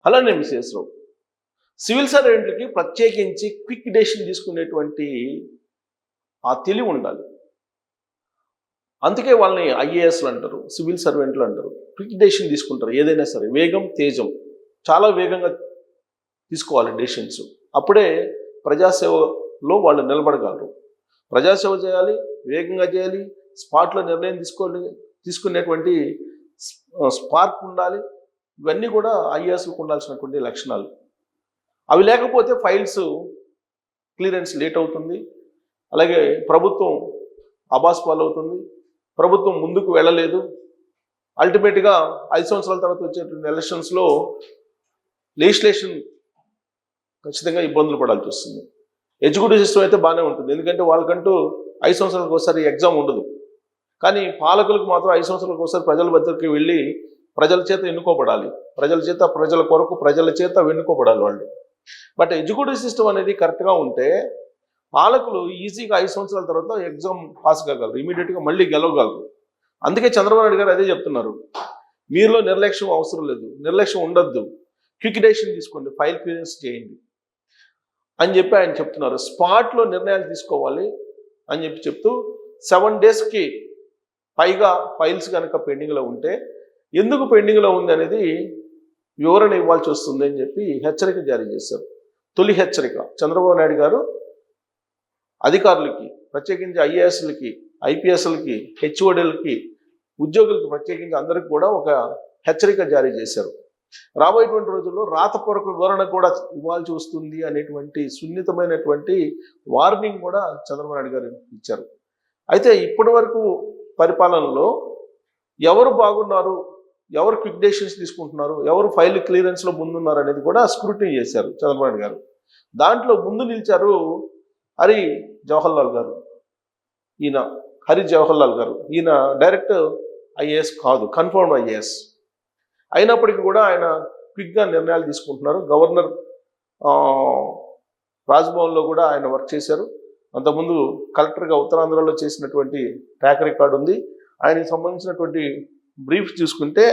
అలానే మిస్ఎస్ రావు సివిల్ సర్వెంట్లకి ప్రత్యేకించి quick decision తీసుకునేటువంటి ఆ తెలివి ఉండాలి. అందుకే వాళ్ళని ఐఏఎస్లు అంటారు, సివిల్ సర్వెంట్లు అంటారు. క్విక్ డెసిషన్ తీసుకుంటారు ఏదైనా సరే, వేగం తేజం చాలా వేగంగా తీసుకోవాలి డెసిషన్స్. అప్పుడే ప్రజాసేవలో వాళ్ళు నిలబడగలరు. ప్రజాసేవ చేయాలి, వేగంగా చేయాలి, స్పాట్లో నిర్ణయం తీసుకునేటువంటి స్పార్క్ ఉండాలి. ఇవన్నీ కూడా ఐఏఎస్లకు ఉండాల్సినటువంటి లక్షణాలు. అవి లేకపోతే ఫైల్స్ క్లియరెన్స్ లేట్ అవుతుంది, అలాగే ప్రభుత్వం అబాస్ పాలవుతుంది, ప్రభుత్వం ముందుకు వెళ్ళలేదు. అల్టిమేట్గా 5 సంవత్సరాల తర్వాత వచ్చేటువంటి ఎలక్షన్స్లో లెజిస్లేషన్ ఖచ్చితంగా ఇబ్బందులు పడాల్సి వస్తుంది. ఎగ్జిక్యూటివ్ సిస్టమ్ అయితే బాగానే ఉంటుంది, ఎందుకంటే వాళ్ళకంటూ 5 సంవత్సరాలకు ఒకసారి ఎగ్జామ్ ఉండదు. కానీ పాలకులకు మాత్రం 5 సంవత్సరాలకు ఒకసారి ప్రజల వద్దకు వెళ్ళి ప్రజల చేత ఎన్నుకోబడాలి, ప్రజల కొరకు ప్రజల చేత ఎన్నుకోబడాలి వాళ్ళు. బట్ ఎగ్జిక్యూటివ్ సిస్టమ్ అనేది కరెక్ట్గా ఉంటే పాలకులు ఈజీగా 5 సంవత్సరాల తర్వాత ఎగ్జామ్ పాస్ కాగలరు, ఇమీడియట్గా మళ్ళీ గెలవగలరు. అందుకే చంద్రబాబు నాయుడు గారు అదే చెప్తున్నారు, మీలో నిర్లక్ష్యం అవసరం లేదు, నిర్లక్ష్యం ఉండొద్దు, క్విక్ డెసిషన్ తీసుకోండి, ఫైల్ క్లియరెన్స్ చేయండి అని చెప్పి ఆయన చెప్తున్నారు. స్పాట్లో నిర్ణయాలు తీసుకోవాలి అని చెప్తూ 7 డేస్కి పైగా ఫైల్స్ కనుక పెండింగ్లో ఉంటే ఎందుకు పెండింగ్లో ఉంది అనేది వివరణ ఇవ్వాల్సి వస్తుంది అని చెప్పి హెచ్చరిక జారీ చేశారు. తొలి హెచ్చరిక చంద్రబాబు నాయుడు గారు అధికారులకి, ప్రత్యేకించి ఐఏఎస్లకి, ఐపీఎస్లకి, హెచ్ఓడీలకి, ఉద్యోగులకి, ప్రత్యేకించి అందరికి కూడా ఒక హెచ్చరిక జారీ చేశారు. రాబోయేటువంటి రోజుల్లో రాతపూర్వక వివరణ కూడా ఇవ్వాల్సి వస్తుంది అనేటువంటి సున్నితమైనటువంటి వార్నింగ్ కూడా చంద్రబాబు నాయుడు గారు ఇచ్చారు. అయితే ఇప్పటి వరకు పరిపాలనలో ఎవరు బాగున్నారు, ఎవరు క్విక్ డెసిషన్స్ తీసుకుంటున్నారు, ఎవరు ఫైల్ క్లియరెన్స్లో ముందున్నారు అనేది కూడా స్క్రూటినీ చేశారు చంద్రబాబు నాయుడు గారు. దాంట్లో ముందు నిలిచారు హరి జవహర్ లాల్ గారు. హరి జవహర్ లాల్ గారు ఈయన డైరెక్ట్ ఐఏఎస్ కాదు, కన్ఫర్మ్డ్ ఐఏఎస్ అయినప్పటికీ కూడా ఆయన క్విక్గా నిర్ణయాలు తీసుకుంటున్నారు. గవర్నర్ రాజ్భవన్లో కూడా ఆయన వర్క్ చేశారు. అంతకుముందు కలెక్టర్గా ఉత్తరాంధ్రలో చేసినటువంటి ట్రాక్ రికార్డు ఉంది. ఆయనకి సంబంధించినటువంటి బ్రీఫ్ చూసుకుంటే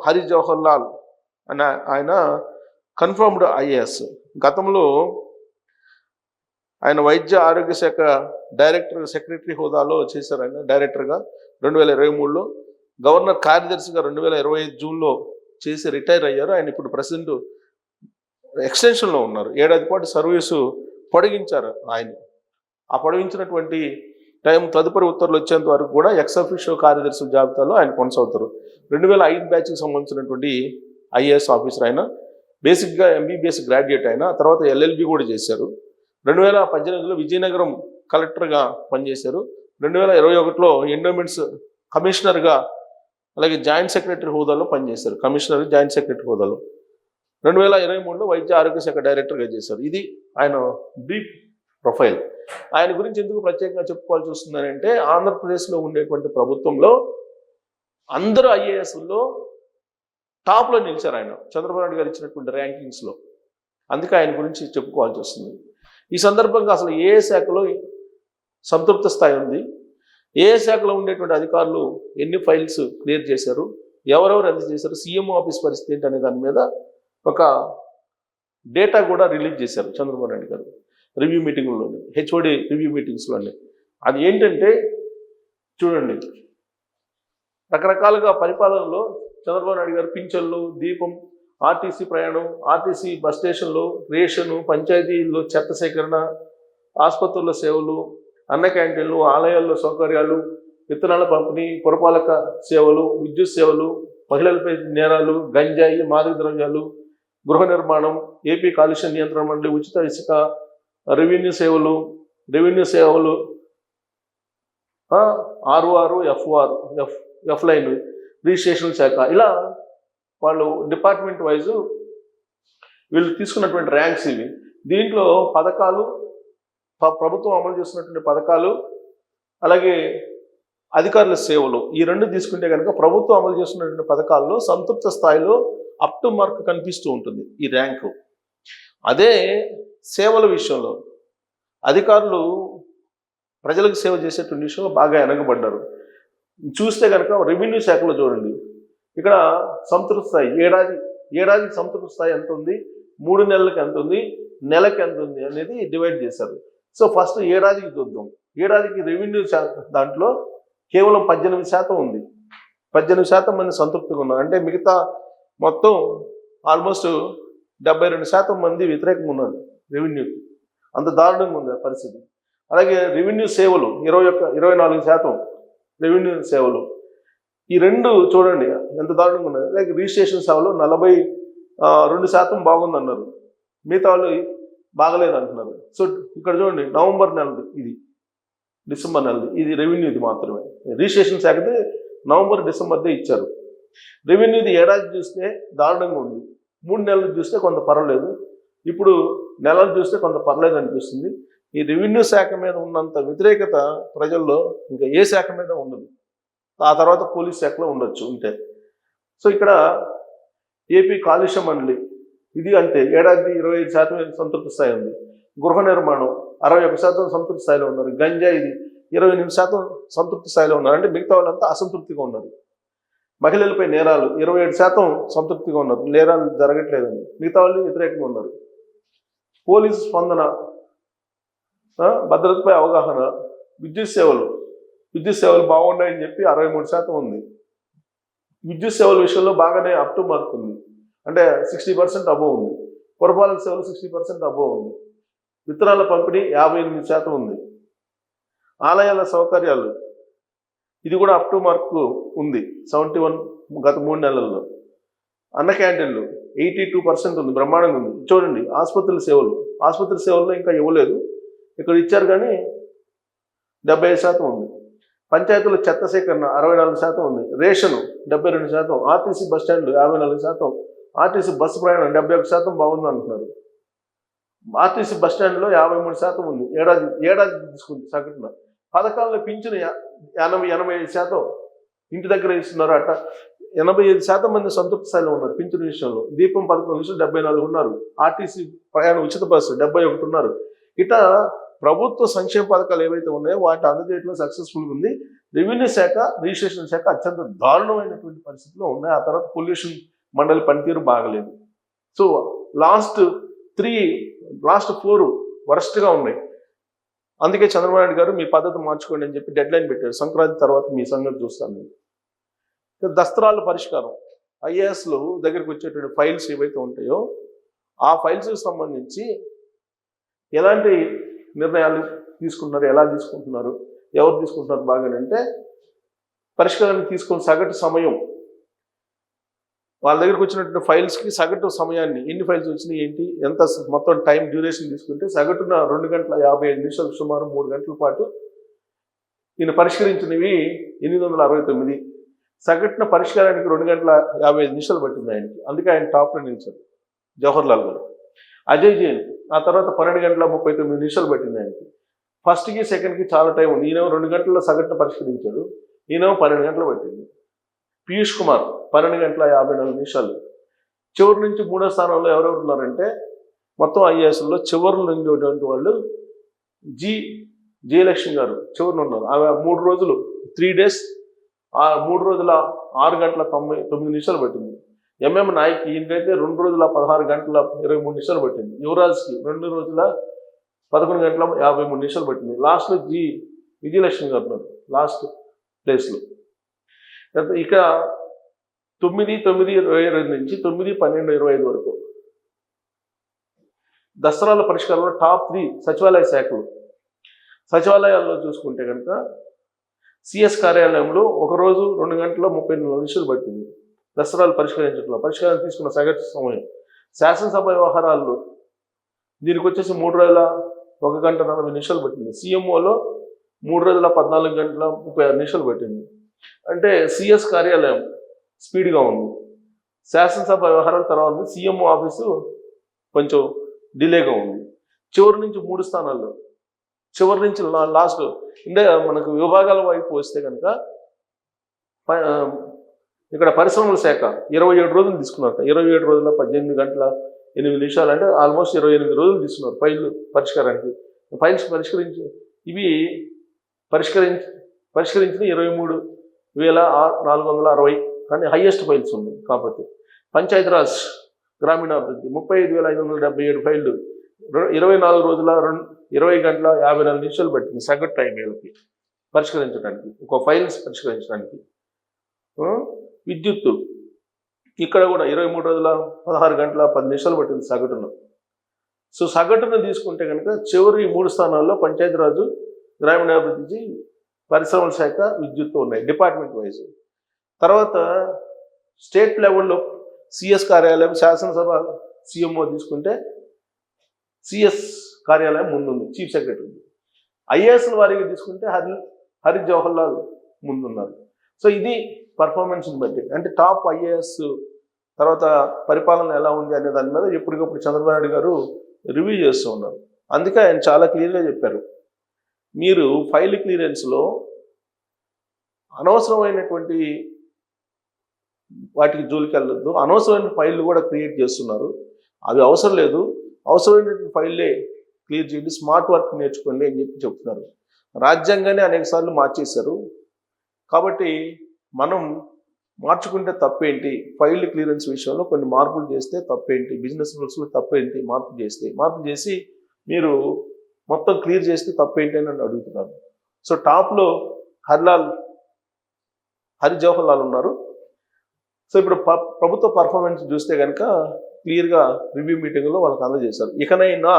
హరి జవహర్ లాల్ అని ఆయన కన్ఫర్మ్డ్ ఐఏఎస్. గతంలో ఆయన వైద్య ఆరోగ్య శాఖ సెక్రటరీ హోదాలో చేశారు. ఆయన డైరెక్టర్గా 2023లో, గవర్నర్ కార్యదర్శిగా 2025 జూన్లో చేసి రిటైర్ అయ్యారు. ఆయన ఇప్పుడు ప్రెసిడెంట్ ఎక్స్టెన్షన్లో ఉన్నారు. 7 ఏడాది పాటు సర్వీసు పొడిగించారు ఆయన. ఆ పొడిగించినటువంటి టైం తదుపరి ఉత్తర్వులు వచ్చేంత వరకు కూడా ఎక్స్ అఫీషియో కార్యదర్శి జాబితాలో ఆయన కొనసాగుతారు. 2005 బ్యాచ్కి సంబంధించినటువంటి ఐఏఎస్ ఆఫీసర్ ఆయన. బేసిక్గా ఎంబీబీఎస్ గ్రాడ్యుయేట్ అయిన తర్వాత ఎల్ఎల్బి కూడా చేశారు. 2018లో విజయనగరం కలెక్టర్గా పనిచేశారు. 2021లో ఎండోమెంట్స్ కమిషనర్గా, అలాగే జాయింట్ సెక్రటరీ హోదాలో పనిచేశారు. కమిషనర్, జాయింట్ సెక్రటరీ హోదాలో. 2023లో వైద్య ఆరోగ్య శాఖ డైరెక్టర్గా చేశారు. ఇది ఆయన బ్రీఫ్ ప్రొఫైల్. ఆయన గురించి ఎందుకు ప్రత్యేకంగా చెప్పుకోవాల్సి వస్తుందని అంటే, ఆంధ్రప్రదేశ్లో ఉండేటువంటి ప్రభుత్వంలో అందరూ ఐఏఎస్లో టాప్లో నిలిచారు ఆయన, చంద్రబాబు నాయుడు గారు ఇచ్చినటువంటి ర్యాంకింగ్స్లో. అందుకే ఆయన గురించి చెప్పుకోవాల్సి వస్తుంది. ఈ సందర్భంగా అసలు ఏ శాఖలో సంతృప్త స్థాయి ఉంది, ఏ శాఖలో ఉండేటువంటి అధికారులు ఎన్ని ఫైల్స్ క్లియర్ చేశారు, ఎవరెవరు ఎంత చేశారు, సీఎంఓ ఆఫీస్ పరిస్థితి ఏంటి అనే దాని మీద ఒక డేటా కూడా రిలీజ్ చేశారు చంద్రబాబు నాయుడు గారు రివ్యూ మీటింగ్లోనే, హెచ్ఓడి రివ్యూ మీటింగ్స్లోనే. అది ఏంటంటే చూడండి, రకరకాలుగా పరిపాలనలో చంద్రబాబు నాయుడు గారు పింఛన్లు, దీపం, ఆర్టీసీ ప్రయాణం, ఆర్టీసీ బస్ స్టేషన్లు, రేషను, పంచాయతీల్లో చెత్త సేకరణ, ఆసుపత్రుల సేవలు, అన్న క్యాంటీన్లు, ఆలయాల్లో సౌకర్యాలు, విత్తనాల పంపిణీ, పురపాలక సేవలు, విద్యుత్ సేవలు, మహిళలపై నేరాలు, గంజాయి, మాదక ద్రవ్యాలు, గృహ నిర్మాణం, ఏపీ కాలుష్య నియంత్రణ మండలి, ఉచిత ఇసుక, రెవెన్యూ సేవలు, ఆర్ఓఆర్, ఎఫ్ లైన్, రిజిస్ట్రేషన్ శాఖ, ఇలా వాళ్ళు డిపార్ట్మెంట్ వైజ్ వీళ్ళు తీసుకున్నటువంటి ర్యాంక్స్ ఇవి. దీంట్లో పథకాలు, ప్రభుత్వం అమలు చేస్తున్నటువంటి పథకాలు, అలాగే అధికారుల సేవలు, ఈ రెండు తీసుకుంటే కనుక ప్రభుత్వం అమలు చేస్తున్నటువంటి పథకాల్లో సంతృప్త స్థాయిలో అప్ టు మార్క్ కనిపిస్తూ ఉంటుంది ఈ ర్యాంకు. అదే సేవల విషయంలో అధికారులు ప్రజలకు సేవ చేసేటువంటి విషయంలో బాగా వెనకబడ్డారు. చూస్తే కనుక రెవెన్యూ శాఖలో చూడండి, ఇక్కడ సంతృప్త స్థాయి ఏడాదికి సంతృప్తి స్థాయి ఎంత ఉంది, 3 నెలలకు ఎంత ఉంది, నెలకి ఎంత ఉంది అనేది డివైడ్ చేశారు. సో ఫస్ట్ ఏడాదికి చూద్దాం. ఏడాదికి రెవెన్యూ దాంట్లో కేవలం 18% ఉంది. 18% మంది సంతృప్తిగా ఉన్నారు. అంటే మిగతా మొత్తం ఆల్మోస్ట్ 72% మంది వ్యతిరేకంగా ఉన్నారు రెవెన్యూకి. అంత దారుణంగా ఉంది ఆ పరిస్థితి. అలాగే రెవెన్యూ సేవలు 24% రెవెన్యూ సేవలు. ఈ రెండు చూడండి ఎంత దారుణంగా ఉన్నాయి. అలాగే రిజిస్ట్రేషన్ సేవలు 42% బాగుందన్నారు, మిగతా వాళ్ళు బాగలేదు అంటున్నారు. సో ఇక్కడ చూడండి, నవంబర్ నెలది ఇది, డిసెంబర్ నెలది ఇది రెవెన్యూది మాత్రమే. రిజిస్ట్రేషన్ శాఖది నవంబర్ డిసెంబర్దే ఇచ్చారు. రెవెన్యూది ఏడాది చూస్తే దారుణంగా ఉంది, 3 నెలలు చూస్తే కొంత పర్వాలేదు, ఇప్పుడు నెలలు చూస్తే కొంత పర్లేదు అనిపిస్తుంది. ఈ రెవెన్యూ శాఖ మీద ఉన్నంత వ్యతిరేకత ప్రజల్లో ఇంకా ఏ శాఖ మీద ఉండదు. ఆ తర్వాత పోలీస్ శాఖలో ఉండొచ్చు ఉంటే. సో ఇక్కడ ఏపీ కాలుష్య మండలి ఇది అంతే, ఏడాది 25% సంతృప్తి స్థాయి ఉంది. గృహ నిర్మాణం 61% సంతృప్తి స్థాయిలో ఉన్నారు. గంజా ఇది 28% సంతృప్తి స్థాయిలో ఉన్నారు. అంటే మిగతా వాళ్ళంతా అసంతృప్తిగా ఉన్నారు. మహిళలపై నేరాలు 27% సంతృప్తిగా ఉన్నారు, నేరాలు జరగట్లేదని. మిగతా వాళ్ళు వ్యతిరేకంగా ఉన్నారు. పోలీసు స్పందన, భద్రతపై అవగాహన, విద్యుత్ సేవలు బాగున్నాయని చెప్పి 63% ఉంది. విద్యుత్ సేవల విషయంలో బాగానే అప్ టు మార్క్ ఉంది, అంటే 60% అబోవ్ ఉంది. పురపాలక సేవలు 60% అబోవ్ ఉంది. విత్తనాల పంపిణీ 58% ఉంది. ఆలయాల సౌకర్యాలు ఇది కూడా అప్ టు మార్క్ ఉంది, 71 గత 3 నెలల్లో. అన్న క్యాంటీన్లు 82% ఉంది, బ్రహ్మాండంగా ఉంది. చూడండి ఆసుపత్రి సేవల్లో ఇంకా ఇవ్వలేదు, ఇక్కడ ఇచ్చారు కానీ 75% ఉంది. పంచాయతీల చెత్త సేకరణ 64% ఉంది. రేషను 72%, ఆర్టీసీ బస్టాండ్లు 54%, ఆర్టీసీ బస్సు ప్రయాణం 71% బాగుంది అంటున్నారు. ఆర్టీసీ బస్టాండ్లో 53% ఉంది. ఏడాది తీసుకుంది సగటున. పథకాలను పింఛను 85% ఇంటి దగ్గర ఇస్తున్నారు. అట్ట 85% మంది సంతృప్తి స్థాయిలో ఉన్నారు పింఛను విషయంలో. దీపం పథకం విషయంలో 74 ఉన్నారు. ఆర్టీసీ ప్రయాణం ఉచిత బస్సు 71 ఉన్నారు. ఇట్లా ప్రభుత్వ సంక్షేమ పథకాలు ఏవైతే ఉన్నాయో వాటి అందజేయడంలో సక్సెస్ఫుల్గా ఉంది. రెవెన్యూ శాఖ, రిజిస్ట్రేషన్ శాఖ అత్యంత దారుణమైనటువంటి పరిస్థితిలో ఉన్నాయి. ఆ తర్వాత పొల్యూషన్ మండలి పనితీరు బాగలేదు. సో లాస్ట్ 4 వరస్ట్గా ఉన్నాయి. అందుకే చంద్రబాబు నాయుడు గారు మీ పద్ధతి మార్చుకోండి అని చెప్పి డెడ్ లైన్ పెట్టారు. సంక్రాంతి తర్వాత మీ సంగతి చూస్తాను. దస్త్రాల పరిష్కారం, ఐఏఎస్లు దగ్గరికి వచ్చేటువంటి ఫైల్స్ ఏవైతే ఉంటాయో ఆ ఫైల్స్కి సంబంధించి ఎలాంటి నిర్ణయాలు తీసుకుంటున్నారు, ఎలా తీసుకుంటున్నారు, ఎవరు తీసుకుంటున్నారు బాగానంటే పరిష్కారాన్ని తీసుకున్న సగటు సమయం, వాళ్ళ దగ్గరికి వచ్చినటువంటి ఫైల్స్కి సగటు సమయాన్ని, ఎన్ని ఫైల్స్ వచ్చినాయి ఏంటి, ఎంత మొత్తం టైం డ్యూరేషన్ తీసుకుంటే సగటున 2 గంటల 55 నిమిషాలు, సుమారు 3 గంటల పాటు ఈయన పరిష్కరించినవి 869. సగటున పరిష్కారానికి 2 గంటల 55 నిమిషాలు పట్టింది ఆయనకి. అందుకే ఆయన టాప్లో నిలిచారు జవహర్లాల్ గారు. అజయ్ జైన్ ఆ తర్వాత 12 గంటల 39 నిమిషాలు పట్టింది ఆయనకి. ఫస్ట్కి సెకండ్కి చాలా టైం ఉంది. ఈయన 2 గంటల సగటున పరిష్కరించాడు, ఈయన 12 గంటలు పట్టింది. పీయూష్ కుమార్ 12 గంటల 54 నిమిషాలు. చివరి నుంచి 3వ స్థానంలో ఎవరెవరు ఉన్నారంటే మొత్తం ఐఏఎస్లో చివరిలో ఉండేటువంటి వాళ్ళు జయలక్ష్మి గారు చివరిన ఉన్నారు. ఆమె 3 రోజులు 3 days 3 రోజుల 6 గంటల 99 నిమిషాలు పట్టింది. ఎంఎం నాయక్ ఈయనకైతే 2 రోజుల 16 గంటల 23 నిమిషాలు పట్టింది. యువరాజ్కి 2 రోజుల 11 గంటల 53 నిమిషాలు పట్టింది. లాస్ట్లో విజయలక్ష్మి గారు ఉన్నారు లాస్ట్ ప్లేస్లో. ఇక 9/9/22 నుంచి 9/12/25 వరకు దసరాల పరిష్కారంలో టాప్ 3 సచివాలయ శాఖలు. సచివాలయాల్లో చూసుకుంటే కనుక సిఎస్ కార్యాలయంలో 1 రోజు 2 గంటల 34 నిమిషాలు పట్టింది దసరాలు పరిష్కరించడంలో. పరిష్కారం తీసుకున్న సగటు సమయం. శాసనసభ వ్యవహారాల్లో దీనికి వచ్చేసి 3 రోజుల 1 గంట 40 నిమిషాలు పట్టింది. సిఎంఓలో 3 రోజుల 14 గంటల 36 నిమిషాలు పట్టింది. అంటే సిఎస్ కార్యాలయం స్పీడ్గా ఉంది, శాసనసభ వ్యవహారాల తర్వాత ఉంది, సీఎంఓ ఆఫీసు కొంచెం డిలేగా ఉంది. చివరి నుంచి 3 స్థానాల్లో, చివరి నుంచి లాస్ట్ మనకు విభాగాల వైపు వస్తే కనుక ఇక్కడ పరిశ్రమల శాఖ 27 రోజులు తీసుకున్నారు. 27 రోజుల 18 గంటల 8 నిమిషాలు, అంటే ఆల్మోస్ట్ 28 రోజులు తీసుకున్నారు ఫైల్ పరిష్కారానికి. ఫైల్స్ ఇవి పరిష్కరించిన 23,460, కానీ హైయెస్ట్ ఫైల్స్ ఉన్నాయి. కాకపోతే పంచాయతీరాజ్ గ్రామీణాభివృద్ధి 35,577 ఫైళ్ళు 24 రోజుల 20 గంటల 54 నిమిషాలు పట్టింది సగటు టైం వీళ్ళకి పరిష్కరించడానికి, ఒక ఫైల్స్ పరిష్కరించడానికి. విద్యుత్తు ఇక్కడ కూడా 23 రోజుల 16 గంటల 10 నిమిషాలు పట్టింది సగటును. సో సగటును తీసుకుంటే కనుక చివరి 3 స్థానాల్లో పంచాయతీరాజు, గ్రామీణాభివృద్ధి, పరిశ్రమల శాఖ, విద్యుత్తు ఉన్నాయి డిపార్ట్మెంట్ వైజ్. తర్వాత స్టేట్ లెవెల్లో సిఎస్ కార్యాలయం, శాసనసభ, సిఎంఓ తీసుకుంటే సిఎస్ కార్యాలయం ముందుంది, చీఫ్ సెక్రటరీ. ఐఏఎస్ల వారికి తీసుకుంటే హరి జవహర్ లాల్ ముందున్నారు. సో ఇది పర్ఫార్మెన్స్ని బట్టి, అంటే టాప్ ఐఏఎస్ తర్వాత పరిపాలన ఎలా ఉంది అనే దాని మీద ఎప్పటికప్పుడు చంద్రబాబు నాయుడు గారు రివ్యూ చేస్తూ ఉన్నారు. అందుకే ఆయన చాలా క్లియర్గా చెప్పారు, మీరు ఫైల్ క్లియరెన్స్లో అనవసరమైనటువంటి వాటికి జోలికి వెళ్ళొద్దు, అనవసరమైన ఫైళ్ళు కూడా క్రియేట్ చేస్తున్నారు, అవి అవసరం లేదు, అవసరమైనటువంటి ఫైళ్ళే క్లియర్ చేయండి, స్మార్ట్ వర్క్ నేర్చుకోండి అని చెప్పి చెప్తున్నారు. రాజ్యాంగాన్ని అనేక సార్లు మార్చేశారు, కాబట్టి మనం మార్చుకుంటే తప్పేంటి, ఫైల్ క్లియరెన్స్ విషయంలో కొన్ని మార్పులు చేస్తే తప్పేంటి, బిజినెస్ రూల్స్లో తప్పేంటి, మార్పు చేసి మీరు మొత్తం క్లియర్ చేస్తే తప్పేంటి అని అడుగుతున్నారు. సో టాప్లో హరి జవహర్ లాల్ ఉన్నారు. సో ఇప్పుడు ప్రభుత్వ పర్ఫార్మెన్స్ చూస్తే కనుక క్లియర్గా రివ్యూ మీటింగ్లో వాళ్ళకి అందజేశారు. ఇకనైనా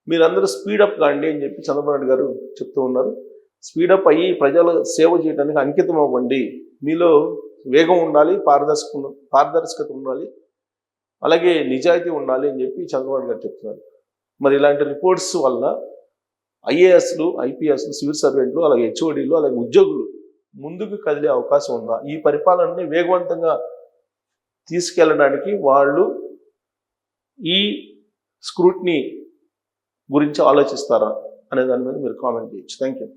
మీరందరూ స్పీడప్ కాండి అని చెప్పి చంద్రబాబు నాయుడు గారు చెప్తూ ఉన్నారు. స్పీడప్ అయ్యి ప్రజల సేవ చేయడానికి అంకితం అవ్వండి, మీలో వేగం ఉండాలి, పారదర్శకత ఉండాలి, అలాగే నిజాయితీ ఉండాలి అని చెప్పి చంద్రబాబు గారు చెప్తున్నారు. మరి ఇలాంటి రిపోర్ట్స్ వల్ల ఐఏఎస్లు, ఐపీఎస్లు, సివిల్ సర్వెంట్లు, అలాగే హెచ్ఓడీలు, అలాగే ఉద్యోగులు ముందుకు కదిలే అవకాశం ఉందా, ఈ పరిపాలనని వేగవంతంగా తీసుకెళ్ళడానికి వాళ్ళు ఈ స్క్రూటినీ గురించి ఆలోచిస్తారా అనే దాని మీద మీరు కామెంట్ చేయొచ్చు. Thank you.